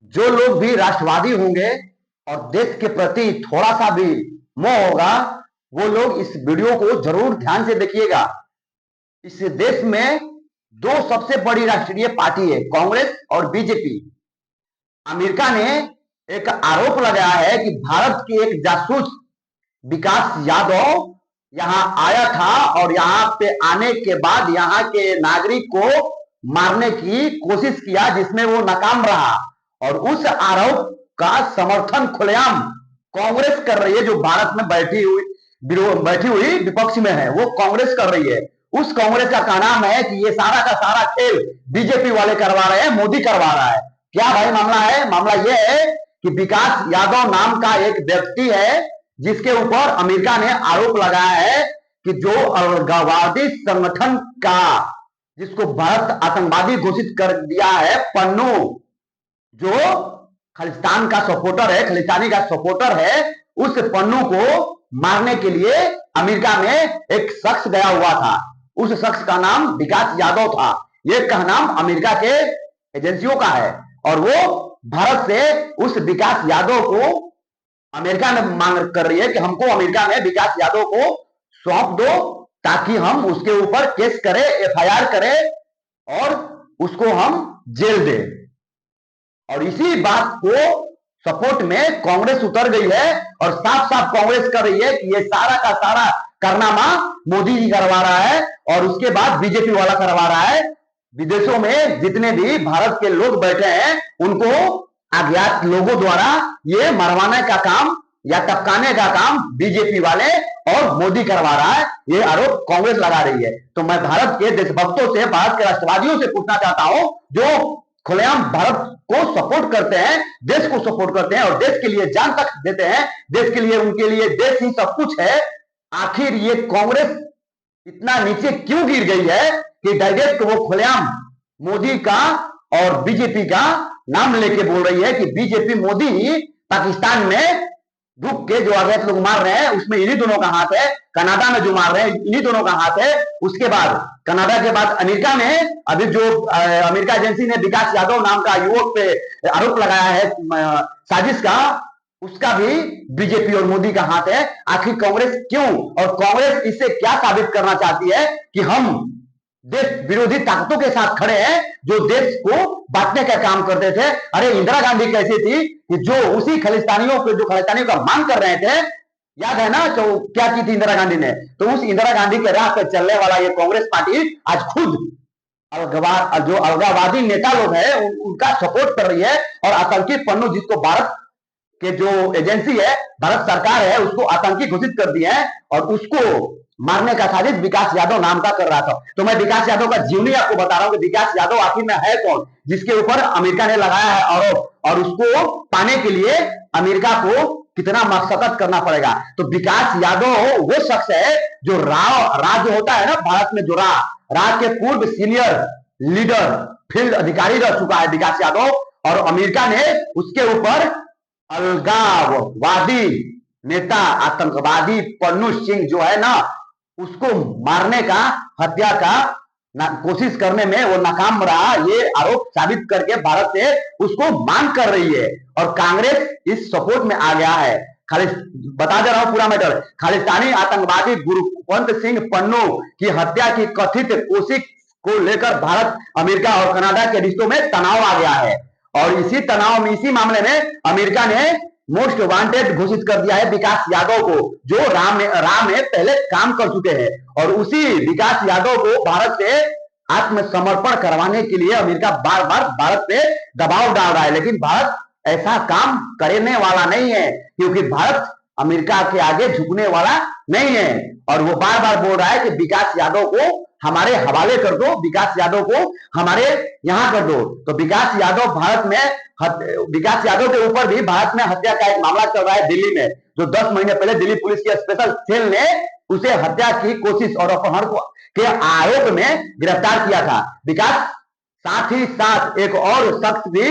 जो लोग भी राष्ट्रवादी होंगे और देश के प्रति थोड़ा सा भी मोह होगा, वो लोग इस वीडियो को जरूर ध्यान से देखिएगा। इस देश में दो सबसे बड़ी राष्ट्रीय पार्टी है, कांग्रेस और बीजेपी। अमेरिका ने एक आरोप लगाया है कि भारत के एक जासूस विकास यादव यहां आया था और यहां पे आने के बाद यहां के नागरिक को मारने की कोशिश किया, जिसमें वो नाकाम रहा। और उस आरोप का समर्थन खुलेआम कांग्रेस कर रही है, जो भारत में बैठी हुई विपक्ष में है, वो कांग्रेस कर रही है। उस कांग्रेस का नाम है कि ये सारा का सारा खेल बीजेपी वाले करवा रहे हैं, मोदी करवा रहा है। क्या भाई मामला है? मामला यह है कि विकास यादव नाम का एक व्यक्ति है, जिसके ऊपर अमेरिका ने आरोप लगाया है कि जो अलगाववादी संगठन का, जिसको भारत आतंकवादी घोषित कर दिया है, पन्नू, जो खालिस्तान का सपोर्टर है, खालिस्तानी का सपोर्टर है, उस पन्नू को मारने के लिए अमेरिका में एक शख्स गया हुआ था। उस शख्स का नाम विकास यादव था। ये का नाम अमेरिका के एजेंसियों का है और वो भारत से उस विकास यादव को अमेरिका में मांग कर रही है कि हमको अमेरिका में विकास यादव को सौंप दो, ताकि हम उसके ऊपर केस करें, एफआईआर करें और उसको हम जेल दें। और इसी बात को सपोर्ट में कांग्रेस उतर गई है और साफ साफ कांग्रेस कर रही है कि ये सारा का सारा कारनामा मोदी जी करवा रहा है और उसके बाद बीजेपी वाला करवा रहा है। विदेशों में जितने भी भारत के लोग बैठे हैं, उनको अज्ञात लोगों द्वारा ये मरवाने का काम या टपकाने का काम बीजेपी वाले और मोदी करवा रहा है। ये आरोप कांग्रेस लगा रही है। तो मैं भारत के देशभक्तों से, भारत के राष्ट्रवादियों से पूछना चाहता हूं, जो खुलेआम भारत को सपोर्ट करते हैं, देश को सपोर्ट करते हैं और देश के लिए जान तक देते हैं, देश के लिए, उनके लिए देश ही सब कुछ है, आखिर ये कांग्रेस इतना नीचे क्यों गिर गई है कि डायरेक्ट वो खुलेआम मोदी का और बीजेपी का नाम लेके बोल रही है कि बीजेपी, मोदी ही पाकिस्तान में रुक के जो अवैध लोग मार रहे हैं, उसमें इन्हीं दोनों का हाथ है। कनाडा में जो मार रहे हैं, इन्हीं दोनों का हाथ है। उसके बाद कनाडा के बाद अमेरिका में अभी जो अमेरिका एजेंसी ने विकास यादव नाम का युवक पे आरोप लगाया है साजिश का, उसका भी बीजेपी और मोदी का हाथ है। आखिर कांग्रेस क्यों? और कांग्रेस इससे क्या साबित करना चाहती है कि हम देश विरोधी ताकतों के साथ खड़े हैं, जो देश को बांटने का काम करते थे। अरे इंदिरा गांधी कैसी थी कि जो उसी खालिस्तानियों को, जो खालिस्तानियों का मांग कर रहे थे, याद है ना, तो क्या की थी इंदिरा गांधी ने? तो उस इंदिरा गांधी के राह पर चलने वाला ये कांग्रेस पार्टी आज खुद जो अलगाववादी नेता लोग हैं, उनका सपोर्ट कर रही है और आतंकी पन्नू, जिसको भारत के जो एजेंसी है, भारत सरकार है, उसको आतंकी घोषित कर दिया है और उसको मारने का साजिश विकास यादव नाम का कर रहा था। तो मैं विकास यादव का जीवनी आपको बता रहा हूं कि विकास यादव आखिर में है कौन, जिसके ऊपर अमेरिका ने लगाया है आरोप, और उसको पाने के लिए अमेरिका को कितना मशक्कत करना पड़ेगा। तो विकास यादव वो शख्स है जो राज जो होता है ना भारत में, जो राज के पूर्व सीनियर लीडर, फील्ड अधिकारी रह चुका है विकास यादव, और अमेरिका ने उसके ऊपर अलगाववादी नेता, आतंकवादी पन्नू सिंह जो है ना, उसको मारने का, हत्या का कोशिश करने में वो नाकाम रहा। ये आरोप साबित करके भारत से उसको मांग कर रही है और कांग्रेस इस सपोर्ट में आ गया है। बता दे रहा हूं पूरा मैटर। खालिस्तानी आतंकवादी गुरवंत सिंह पन्नू की हत्या की कथित कोशिश को लेकर भारत, अमेरिका और कनाडा के रिश्तों में तनाव आ गया है और इसी तनाव में, इसी मामले में अमेरिका ने मोस्ट वांटेड घोषित कर दिया है विकास यादव को, जो राम में पहले काम कर चुके हैं। और उसी विकास यादव को भारत से आत्मसमर्पण करवाने के लिए अमेरिका बार बार भारत पे दबाव डाल रहा है, लेकिन भारत ऐसा काम करने वाला नहीं है, क्योंकि भारत अमेरिका के आगे झुकने वाला नहीं है। और वो बार बार बोल रहा है कि विकास यादव को हमारे हवाले कर दो, विकास यादव को हमारे यहां कर दो। तो विकास यादव भारत में, विकास यादव के ऊपर भी भारत में हत्या का एक मामला चल रहा है दिल्ली में, जो 10 महीने पहले दिल्ली पुलिस की स्पेशल सेल ने उसे हत्या की कोशिश और अपहरण के आरोप में गिरफ्तार किया था। विकास साथ ही साथ एक और शख्स भी,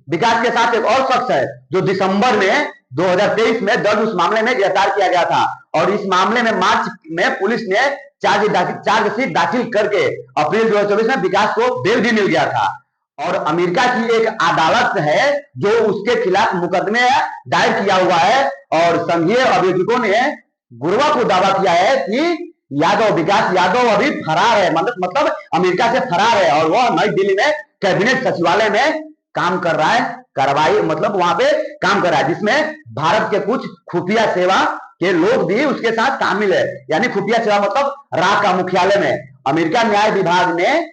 विकास के साथ एक और शख्स है जो दिसंबर में 2023 में दर्ज उस मामले में गिरफ्तार किया गया था। और इस मामले में मार्च में पुलिस ने चार्जशीट दाखिल करके अप्रैल 2024 में विकास को बेल भी मिल गया था। और अमेरिका की एक अदालत है जो उसके खिलाफ मुकदमे दायर किया हुआ है। और संघीय अभियोजकों ने गुरुवार को दावा किया है कि यादव, विकास यादव अभी फरार है, मतलब अमेरिका से फरार है और वह नई दिल्ली में कैबिनेट सचिवालय में काम कर रहा है, कार्रवाई मतलब वहां पे काम कर रहा है, जिसमें भारत के कुछ खुफिया सेवा के लोग भी उसके साथ शामिल है। यानी खुफिया सेवा मतलब रा का मुख्यालय में अमेरिका न्याय विभाग ने,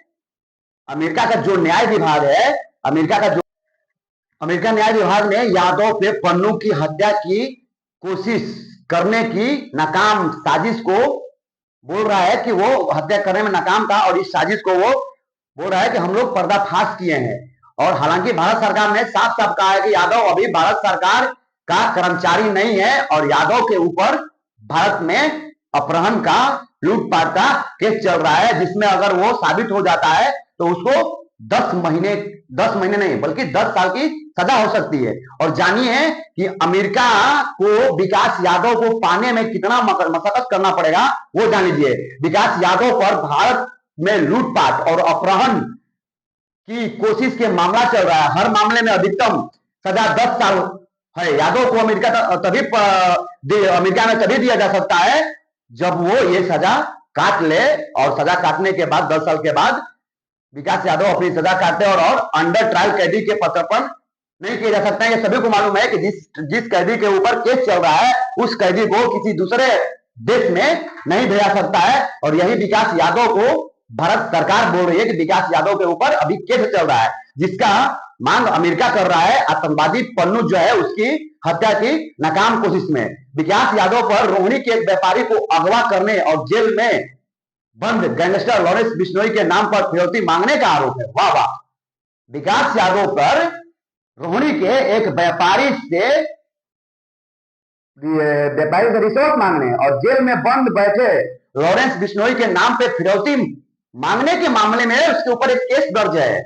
अमेरिका का जो न्याय विभाग है, अमेरिका न्याय विभाग ने यादव पे पन्नू की हत्या की कोशिश करने की नाकाम साजिश को बोल रहा है कि वो हत्या करने में नाकाम था और इस साजिश को वो बोल रहा है कि हम लोग पर्दाफाश किए हैं। और हालांकि भारत सरकार ने साफ साफ कहा है कि यादव अभी भारत सरकार का कर्मचारी नहीं है और यादव के ऊपर भारत में अपहरण का, लूटपाट का केस चल रहा है, जिसमें अगर वो साबित हो जाता है तो उसको 10 महीने नहीं बल्कि 10 साल की सजा हो सकती है। और जानिए कि अमेरिका को विकास यादव को पाने में कितना मशक्कत करना पड़ेगा, वो जान लीजिए। विकास यादव पर भारत में लूटपाट और अपहरण की कोशिश के मामला चल रहा है। हर मामले में अधिकतम सजा 10 साल है। यादव को अमेरिका में तभी दिया जा सकता है जब वो ये सजा काट ले, और सजा काटने के बाद 10 साल के बाद विकास यादव अपनी सजा काटते और अंडर ट्रायल कैदी के पत्र पर नहीं किया जा सकता है। ये सभी को मालूम है कि जिस कैदी के ऊपर केस चल रहा है उस कैदी को किसी दूसरे देश में नहीं भेजा सकता है। और यही विकास यादव को भारत सरकार बोल रही है कि विकास यादव के ऊपर अभी केस चल रहा है, जिसका मांग अमेरिका कर रहा है आतंकवादी पन्नू जो है उसकी हत्या की नाकाम कोशिश में। विकास यादव पर रोहिणी के एक व्यापारी को अगवा करने और जेल में बंद गैंगस्टर लॉरेंस बिश्नोई के नाम पर फिरौती मांगने का आरोप है। वाह वाह। विकास यादव पर रोहिणी के एक व्यापारी से रिश्वत मांगने और जेल में बंद बैठे लॉरेंस बिश्नोई के नाम पे फिरौती मांगने के मामले में उसके ऊपर एक केस दर्ज है।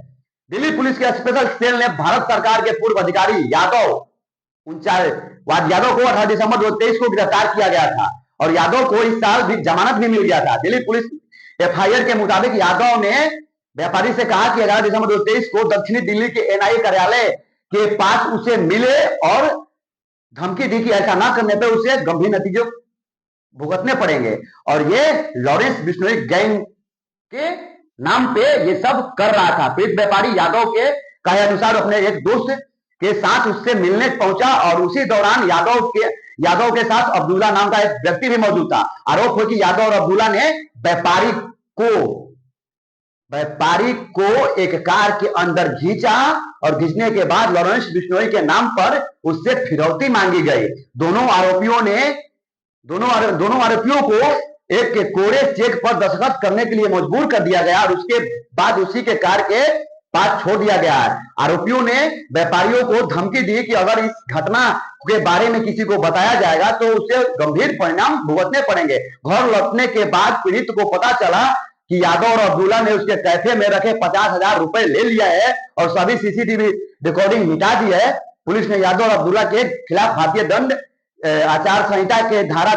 दिल्ली पुलिस के स्पेशल सेल ने भारत सरकार के पूर्व अधिकारी यादव को 18 दिसंबर 2023 को गिरफ्तार किया गया था और यादव को इस साल भी जमानत भी मिल गया था। दिल्ली पुलिस एफआईआर के मुताबिक यादव ने व्यापारी से कहा कि 11 दिसंबर 2023 को दक्षिणी दिल्ली के एनआईए कार्यालय के पास उसे मिले और धमकी दी कि ऐसा ना करने पर उसे गंभीर नतीजे भुगतने पड़ेंगे। और ये लॉरेंस बिश्नोई गैंग के नाम पे ये सब कर रहा था। पीड़ित व्यापारी यादव के कहे अनुसार अपने एक दोस्त के साथ उससे मिलने पहुंचा और उसी दौरान यादव के साथ अब्दुल्ला नाम का एक व्यक्ति भी मौजूद था। आरोप है कि यादव और अब्दुल्ला ने व्यापारी को एक कार के अंदर खींचा और खींचने के बाद लॉरेंस बिश्नोई के नाम पर उससे फिरौती मांगी गई। दोनों आरोपियों को एक के कोरे चेक पर दस्तखत करने के लिए मजबूर कर दिया गया और उसके बाद उसी के कार के पास छोड़ दिया गया है। आरोपियों ने व्यापारियों को धमकी दी कि अगर इस घटना के बारे में किसी को बताया जाएगा तो उसे गंभीर परिणाम भुगतने पड़ेंगे। घर लौटने के बाद पीड़ित को पता चला कि यादव और अब्दुल्ला ने उसके कैफे में रखे 50,000 रुपए ले लिया है और सभी सीसीटीवी रिकॉर्डिंग मिटा दी है। पुलिस ने यादव और अब्दुल्ला के खिलाफ भारतीय दंड आचार संहिता के धारा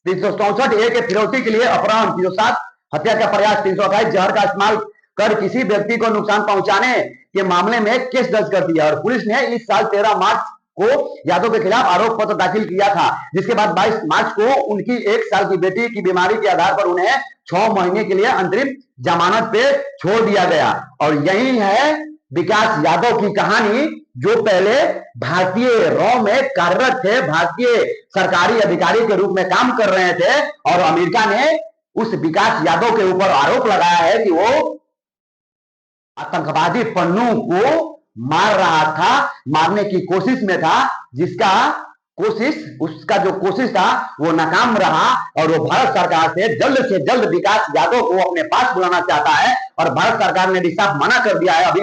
364 ए के फिरौती के लिए अपहरण, 307 हत्या का प्रयास, 328 जहर का इस्तेमाल कर किसी व्यक्ति को नुकसान पहुंचाने के मामले में केस दर्ज कर दिया। और पुलिस ने इस साल 13 मार्च को यादव के खिलाफ आरोप पत्र दाखिल किया था, जिसके बाद 22 मार्च को उनकी 1 साल की बेटी की बीमारी के आधार पर उन्हें 6 महीने के लिए अंतरिम जमानत पे छोड़ दिया गया। और यही है विकास यादव की कहानी, जो पहले भारतीय रॉ में कार्यरत थे, भारतीय सरकारी अधिकारी के रूप में काम कर रहे थे और अमेरिका ने उस विकास यादव के ऊपर आरोप लगाया है कि वो आतंकवादी पन्नू को मार रहा था, मारने की कोशिश में था, उसका जो कोशिश था वो नाकाम रहा। और वो भारत सरकार से जल्द विकास यादव को अपने पास बुलाना चाहता है और भारत सरकार ने भी साफ मना कर दिया है अभी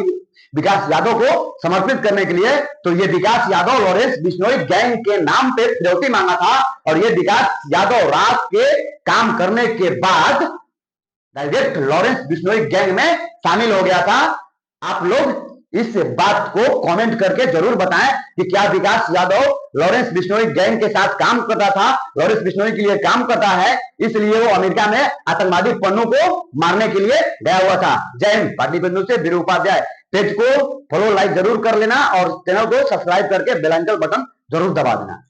विकास यादव को समर्पित करने के लिए। तो ये विकास यादव लॉरेंस बिश्नोई गैंग के नाम पे फिरौती मांगा था और ये विकास यादव रात के काम करने के बाद डायरेक्ट लॉरेंस बिश्नोई गैंग में शामिल हो गया था। आप लोग इस बात को कमेंट करके जरूर बताएं कि क्या विकास यादव लॉरेंस बिश्नोई गैंग के साथ काम करता था, लॉरेंस बिश्नोई के लिए काम करता है, इसलिए वो अमेरिका में आतंकवादी पन्नू को मारने के लिए गया हुआ था। जय हिंद। पाटलिपुत्र से वीरू उपाध्याय। पेज को फॉलो लाइक जरूर कर लेना और चैनल को सब्सक्राइब करके बेल आइकन बटन जरूर दबा देना।